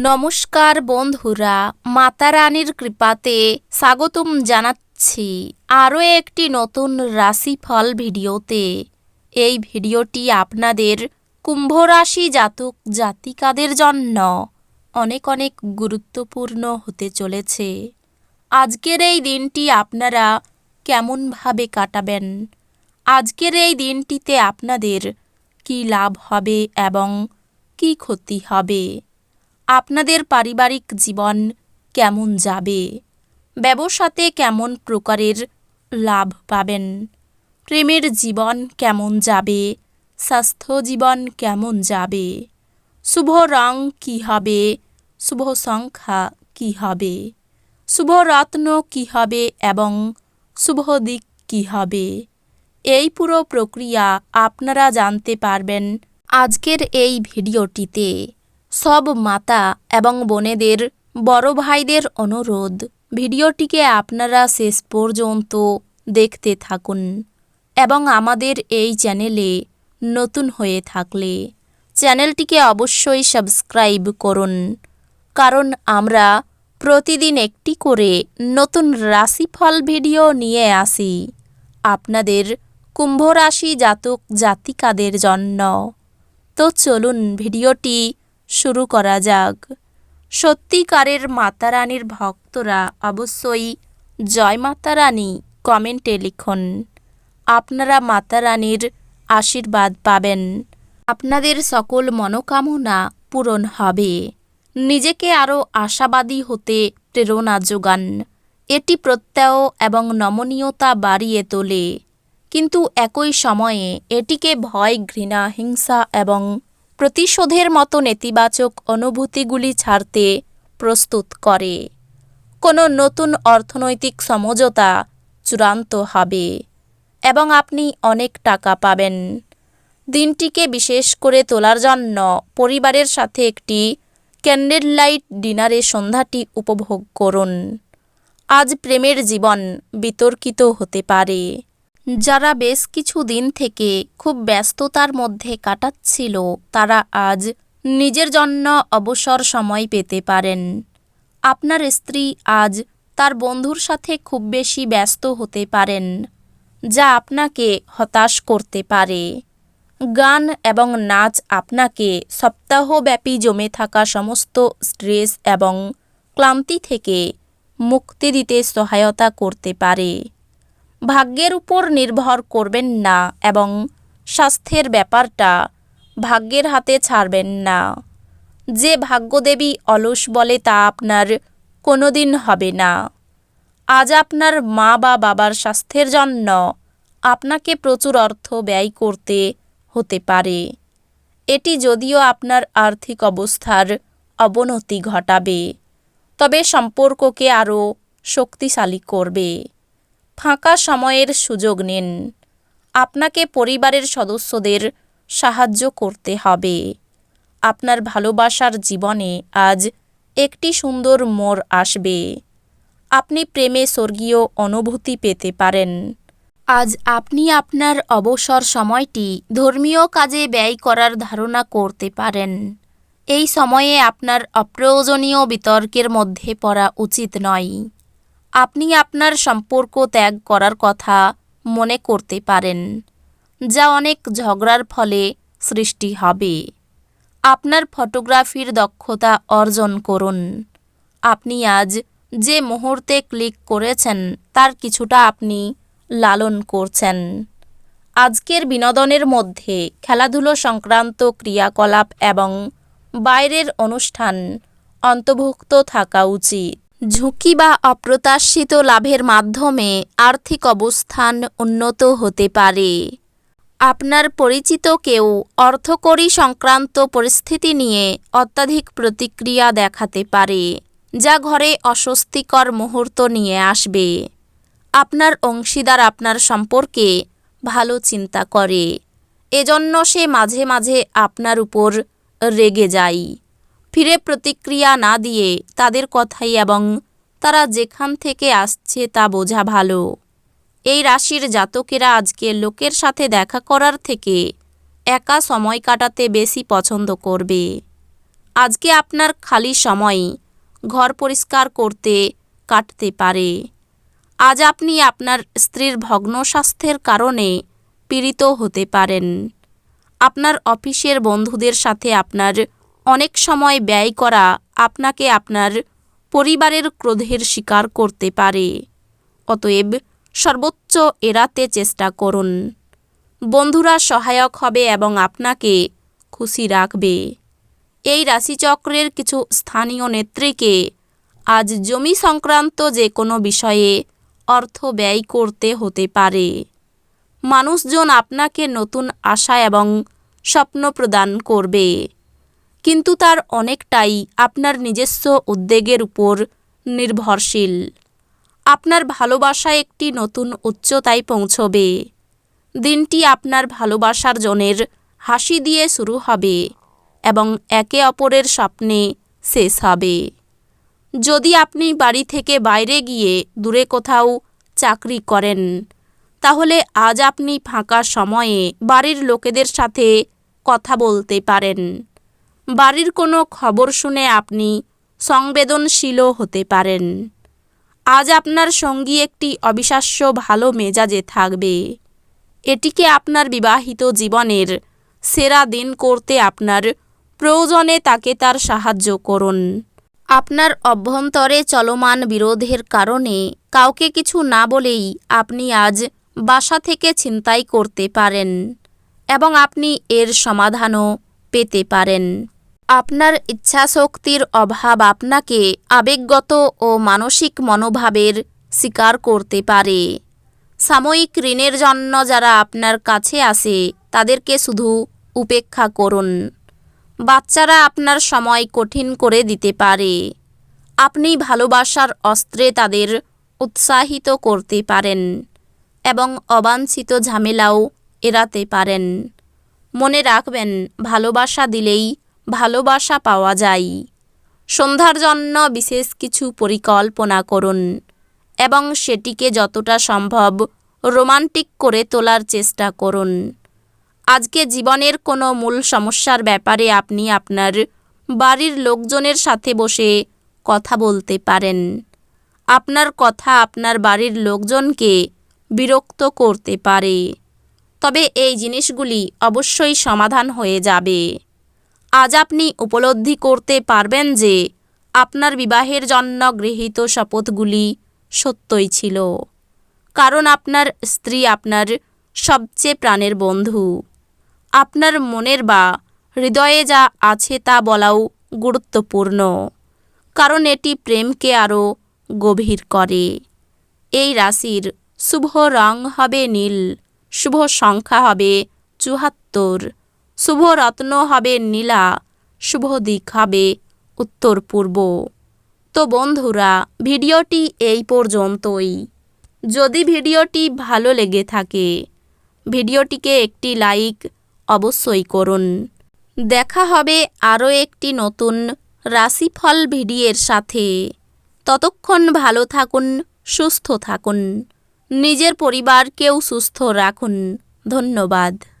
নমস্কার বন্ধুরা, মাতা রানীর কৃপাতে স্বাগতম জানাচ্ছি আরও একটি নতুন রাশিফল ভিডিওতে। এই ভিডিওটি আপনাদের কুম্ভ রাশি জাতক জাতিকাদের জন্য অনেক অনেক গুরুত্বপূর্ণ হতে চলেছে। আজকের এই দিনটি আপনারা কেমনভাবে কাটাবেন, আজকের এই দিনটিতে আপনাদের কী লাভ হবে এবং কী ক্ষতি হবে, আপনাদের পারিবারিক জীবন কেমন যাবে, ব্যবসাতে কেমন প্রকারের লাভ পাবেন, প্রেমের জীবন কেমন যাবে, স্বাস্থ্য জীবন কেমন যাবে, শুভ রং কী হবে, শুভ সংখ্যা কী হবে, শুভ রত্ন কী হবে এবং শুভ দিক কী হবে, এই পুরো প্রক্রিয়া আপনারা জানতে পারবেন আজকের এই ভিডিওটিতে। সব মাতা এবং বোনেদের, বড় ভাইদের অনুরোধ, ভিডিওটিকে আপনারা শেষ পর্যন্ত দেখতে থাকুন এবং আমাদের এই চ্যানেলে নতুন হয়ে থাকলে চ্যানেলটিকে অবশ্যই সাবস্ক্রাইব করুন, কারণ আমরা প্রতিদিন একটি করে নতুন রাশিফল ভিডিও নিয়ে আসি আপনাদের কুম্ভ রাশি জাতক জাতিকাদের জন্য। তো চলুন ভিডিওটি শুরু করা যাক। সত্যিকারের মাতা রানীর ভক্তরা অবশ্যই জয় মাতা রানী কমেন্টে লিখুন। আপনারা মাতা রানীর আশীর্বাদ পাবেন, আপনাদের সকল মনোকামনা পূরণ হবে। নিজেকে আরও আশাবাদী হতে প্রেরণা যোগান। এটি প্রত্যয় এবং নমনীয়তা বাড়িয়ে তোলে, কিন্তু একই সময়ে এটিকে ভয়, ঘৃণা, হিংসা এবং প্রতিশোধের মতো নেতিবাচক অনুভূতিগুলি ছাড়তে প্রস্তুত করে। কোনো নতুন অর্থনৈতিক সমঝোতা চূড়ান্ত হবে এবং আপনি অনেক টাকা পাবেন। দিনটিকে বিশেষ করে তোলার জন্য পরিবারের সাথে একটি ক্যান্ডেল লাইট ডিনারে সন্ধ্যাটি উপভোগ করুন। আজ প্রেমের জীবন বিতর্কিত হতে পারে। যারা বেশ কিছু দিন থেকে খুব ব্যস্ততার মধ্যে কাটাচ্ছিল, তারা আজ নিজের জন্য অবসর সময় পেতে পারেন। আপনার স্ত্রী আজ তার বন্ধুর সাথে খুব বেশি ব্যস্ত হতে পারেন, যা আপনাকে হতাশ করতে পারে। গান এবং নাচ আপনাকে সপ্তাহব্যাপী জমে থাকা সমস্ত স্ট্রেস এবং ক্লান্তি থেকে মুক্তি দিতে সহায়তা করতে পারে। ভাগ্যের উপর নির্ভর করবেন না এবং স্বাস্থ্যের ব্যাপারটা ভাগ্যের হাতে ছাড়বেন না। যে ভাগ্যদেবী অলস বলে তা আপনার কোনোদিন হবে না। আজ আপনার মা বা বাবার স্বাস্থ্যের জন্য আপনাকে প্রচুর অর্থ ব্যয় করতে হতে পারে। এটি যদিও আপনার আর্থিক অবস্থার অবনতি ঘটাবে, তবে সম্পর্ককে আরও শক্তিশালী করবে। ফাঁকা সময়ের সুযোগ নিন। আপনাকে পরিবারের সদস্যদের সাহায্য করতে হবে। আপনার ভালোবাসার জীবনে আজ একটি সুন্দর মোড় আসবে। আপনি প্রেমে স্বর্গীয় অনুভূতি পেতে পারেন। আজ আপনি আপনার অবসর সময়টি ধর্মীয় কাজে ব্যয় করার ধারণা করতে পারেন। এই সময়ে আপনার অপ্রয়োজনীয় বিতর্কের মধ্যে পড়া উচিত নয়। আপনি আপনার সম্পর্ক ত্যাগ করার কথা মনে করতে পারেন, যা অনেক ঝগড়ার ফলে সৃষ্টি হবে। আপনার ফটোগ্রাফির দক্ষতা অর্জন করুন। আপনি আজ যে মুহূর্তে ক্লিক করেছেন তার কিছুটা আপনি লালন করছেন। আজকের বিনোদনের মধ্যে খেলাধুলো সংক্রান্ত ক্রিয়াকলাপ এবং বাইরের অনুষ্ঠান অন্তর্ভুক্ত থাকা উচিত। ঝুঁকি বা অপ্রত্যাশিত লাভের মাধ্যমে আর্থিক অবস্থান উন্নত হতে পারে। আপনার পরিচিত কেউ অর্থকড়ি সংক্রান্ত পরিস্থিতি নিয়ে অত্যাধিক প্রতিক্রিয়া দেখাতে পারে, যা ঘরে অস্বস্তিকর মুহূর্ত নিয়ে আসবে। আপনার অংশীদার আপনার সম্পর্কে ভালো চিন্তা করে, এজন্য সে মাঝে মাঝে আপনার উপর রেগে যায়। ফিরে প্রতিক্রিয়া না দিয়ে তাদের কথাই এবং তারা যেখান থেকে আসছে তা বোঝা ভালো। এই রাশির জাতকেরা আজকে লোকের সাথে দেখা করার থেকে একা সময় কাটাতে বেশি পছন্দ করবে। আজকে আপনার খালি সময় ঘর পরিষ্কার করতে কাটতে পারে। আজ আপনি আপনার স্ত্রীর ভগ্ন স্বাস্থ্যের কারণে পীড়িত হতে পারেন। আপনার অফিসের বন্ধুদের সাথে আপনার অনেক সময় ব্যয় করা আপনাকে আপনার পরিবারের ক্রোধের শিকার করতে পারে। অতএব সর্বোচ্চ এড়াতে চেষ্টা করুন। বন্ধুরা সহায়ক হবে এবং আপনাকে খুশি রাখবে। এই রাশিচক্রের কিছু স্থানীয় নেত্রীকে আজ জমি সংক্রান্ত যে কোনো বিষয়ে অর্থ ব্যয় করতে হতে পারে। মানুষজন আপনাকে নতুন আশা এবং স্বপ্ন প্রদান করবে, কিন্তু তার অনেকটাই আপনার নিজস্ব উদ্যোগের উপর নির্ভরশীল। আপনার ভালোবাসা একটি নতুন উচ্চতায় পৌঁছবে। দিনটি আপনার ভালোবাসার জনের হাসি দিয়ে শুরু হবে এবং একে অপরের স্বপ্নে শেষ হবে। যদি আপনি বাড়ি থেকে বাইরে গিয়ে দূরে কোথাও চাকরি করেন, তাহলে আজ আপনি ফাঁকা সময়ে বাড়ির লোকেদের সাথে কথা বলতে পারেন। বাড়ির কোনো খবর শুনে আপনি সংবেদনশীলও হতে পারেন। আজ আপনার সঙ্গী একটি অবিশ্বাস্য ভালো মেজাজে থাকবে। এটিকে আপনার বিবাহিত জীবনের সেরা দিন করতে আপনার প্রয়োজনে তাকে তার সাহায্য করুন। আপনার অভ্যন্তরে চলমান বিরোধের কারণে কাউকে কিছু না বলেই আপনি আজ বাসা থেকে ছিনতাই করতে পারেন এবং আপনি এর সমাধানও পেতে পারেন। আপনার ইচ্ছাশক্তির অভাব আপনাকে আবেগগত ও মানসিক মনোভাবের শিকার করতে পারে। সাময়িক ঋণের জন্য যারা আপনার কাছে আসে তাদেরকে শুধু উপেক্ষা করুন। বাচ্চারা আপনার সময় কঠিন করে দিতে পারে। আপনি ভালোবাসার অস্ত্রে তাদের উৎসাহিত করতে পারেন এবং অবাঞ্ছিত ঝামেলাও এড়াতে পারেন। মনে রাখবেন, ভালোবাসা দিলেই ভালোবাসা পাওয়া যায়। সন্ধ্যার জন্য বিশেষ কিছু পরিকল্পনা করুন এবং সেটিকে যতটা সম্ভব রোমান্টিক করে তোলার চেষ্টা করুন। আজকে জীবনের কোনো মূল সমস্যার ব্যাপারে আপনি আপনার বাড়ির লোকজনের সাথে বসে কথা বলতে পারেন। আপনার কথা আপনার বাড়ির লোকজনকে বিরক্ত করতে পারে, তবে এই জিনিসগুলি অবশ্যই সমাধান হয়ে যাবে। আজ আপনি উপলব্ধি করতে পারবেন যে আপনার বিবাহের জন্য গৃহীত শপথগুলি সত্যই ছিল, কারণ আপনার স্ত্রী আপনার সবচেয়ে প্রাণের বন্ধু। আপনার মনের বা হৃদয়ে যা আছে তা বলাও গুরুত্বপূর্ণ, কারণ এটি প্রেমকে আরও গভীর করে। এই রাশির শুভ রং হবে নীল, শুভ সংখ্যা হবে ৭৪, শুভ রত্ন হবে নীলা, শুভ দিক হবে উত্তর পূর্ব। তো বন্ধুরা, ভিডিওটি এই পর্যন্তই। যদি ভিডিওটি ভালো লেগে থাকে, ভিডিওটিকে একটি লাইক অবশ্যই করুন। দেখা হবে আরও একটি নতুন রাশিফল ভিডিওর সাথে। ততক্ষণ ভালো থাকুন, সুস্থ থাকুন, নিজের পরিবারকেও সুস্থ রাখুন। ধন্যবাদ।